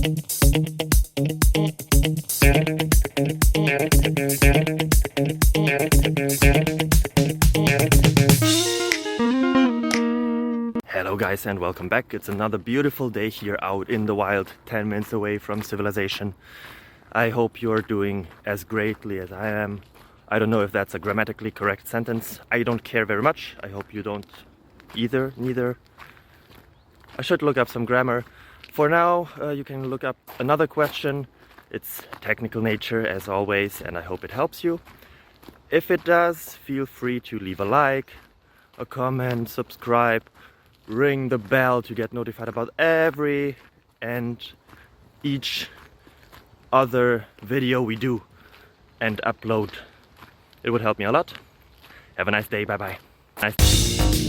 Hello guys and welcome back. It's another beautiful day here out in the wild, 10 minutes away from civilization. I hope you're doing as greatly as I am. I don't know if that's a grammatically correct sentence. I don't care very much. I hope you don't neither. I should look up some grammar. For now, you can look up another question. It's technical nature as always, and I hope it helps you. If it does, feel free to leave a like, a comment, subscribe, ring the bell to get notified about every and each other video we do and upload. It would help me a lot. Have a nice day. Bye bye. Nice.